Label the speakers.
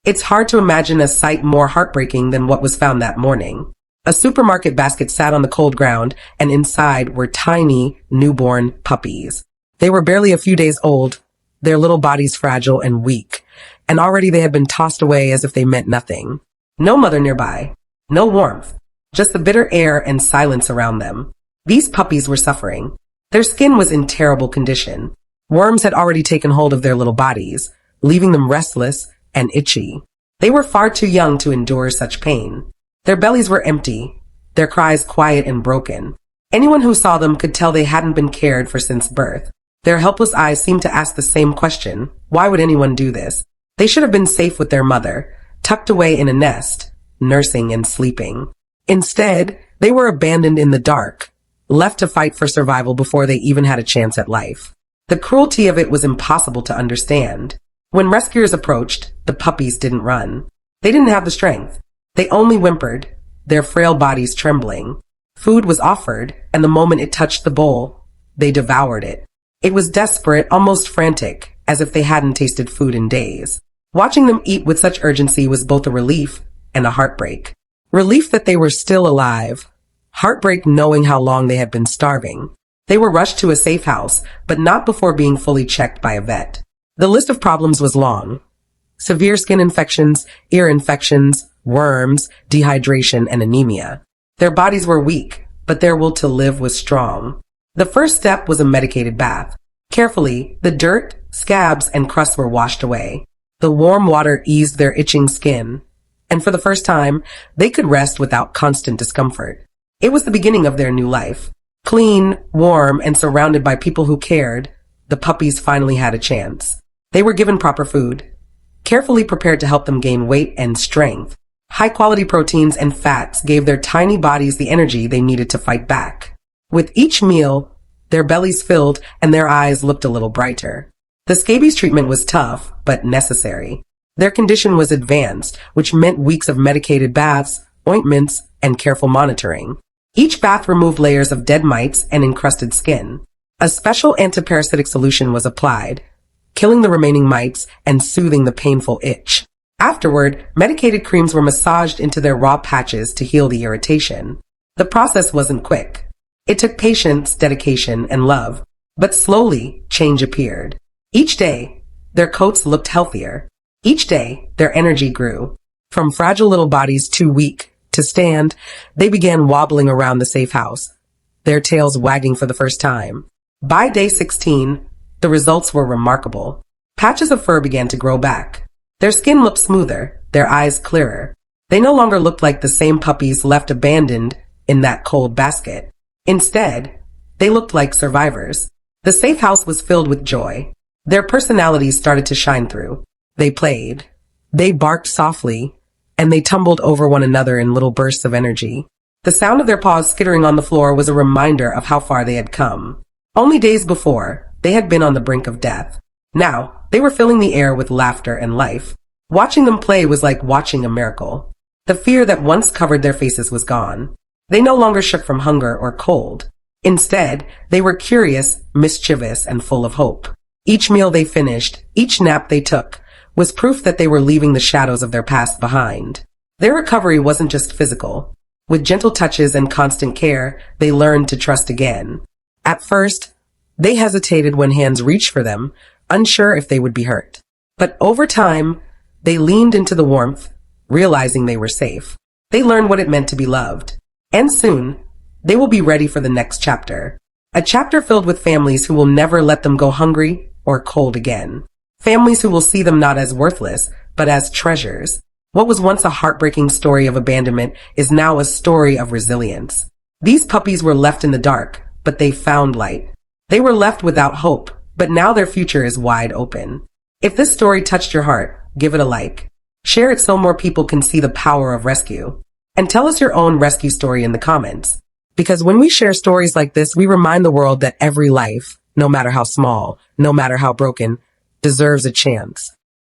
Speaker 1: It's hard to imagine a sight more heartbreaking than what was found that morning. A supermarket basket sat on the cold ground, and inside were tiny, newborn puppies. They were barely a few days old, their little bodies fragile and weak, and already they had been tossed away as if they meant nothing. No mother nearby, no warmth, just the bitter air and silence around them. These puppies were suffering. Their skin was in terrible condition. Worms had already taken hold of their little bodies, leaving them restless and itchy. They were far too young to endure such pain. Their bellies were empty, their cries quiet and broken. Anyone who saw them could tell they hadn't been cared for since birth. Their helpless eyes seemed to ask the same question. Why would anyone do this? They should have been safe with their mother, tucked away in a nest, nursing and sleeping. Instead, they were abandoned in the dark, left to fight for survival before they even had a chance at life. The cruelty of it was impossible to understand. When rescuers approached, the puppies didn't run. They didn't have the strength. They only whimpered, their frail bodies trembling. Food was offered, and the moment it touched the bowl, they devoured it. It was desperate, almost frantic, as if they hadn't tasted food in days. Watching them eat with such urgency was both a relief and a heartbreak. Relief that they were still alive. Heartbreak knowing how long they had been starving. They were rushed to a safe house, but not before being fully checked by a vet. The list of problems was long. Severe skin infections, ear infections, worms, dehydration, and anemia. Their bodies were weak, but their will to live was strong. The first step was a medicated bath. Carefully, the dirt, scabs, and crusts were washed away. The warm water eased their itching skin, and for the first time, they could rest without constant discomfort. It was the beginning of their new life. Clean, warm, and surrounded by people who cared, the puppies finally had a chance. They were given proper food, carefully prepared to help them gain weight and strength. High-quality proteins and fats gave their tiny bodies the energy they needed to fight back. With each meal, their bellies filled and their eyes looked a little brighter. The scabies treatment was tough, but necessary. Their condition was advanced, which meant weeks of medicated baths, ointments, and careful monitoring. Each bath removed layers of dead mites and encrusted skin. A special antiparasitic solution was applied, killing the remaining mites and soothing the painful itch. Afterward, medicated creams were massaged into their raw patches to heal the irritation. The process wasn't quick. It took patience, dedication, and love, but slowly, change appeared. Each day, their coats looked healthier. Each day, their energy grew. From fragile little bodies too weak to stand, they began wobbling around the safe house, their tails wagging for the first time. By day 16, the results were remarkable. Patches of fur began to grow back. Their skin looked smoother, their eyes clearer. They no longer looked like the same puppies left abandoned in that cold basket. Instead, they looked like survivors. The safe house was filled with joy. Their personalities started to shine through. They played. They barked softly, and they tumbled over one another in little bursts of energy. The sound of their paws skittering on the floor was a reminder of how far they had come. Only days before, they had been on the brink of death. Now, they were filling the air with laughter and life. Watching them play was like watching a miracle. The fear that once covered their faces was gone. They no longer shook from hunger or cold. Instead, they were curious, mischievous, and full of hope. Each meal they finished, each nap they took, was proof that they were leaving the shadows of their past behind. Their recovery wasn't just physical. With gentle touches and constant care, they learned to trust again. At first, they hesitated when hands reached for them, unsure if they would be hurt. But over time, they leaned into the warmth, realizing they were safe. They learned what it meant to be loved. And soon, they will be ready for the next chapter. A chapter filled with families who will never let them go hungry or cold again. Families who will see them not as worthless, but as treasures. What was once a heartbreaking story of abandonment is now a story of resilience. These puppies were left in the dark, but they found light. They were left without hope, but now their future is wide open. If this story touched your heart, give it a like. Share it so more people can see the power of rescue. And tell us your own rescue story in the comments. Because when we share stories like this, we remind the world that every life, no matter how small, no matter how broken, deserves a chance.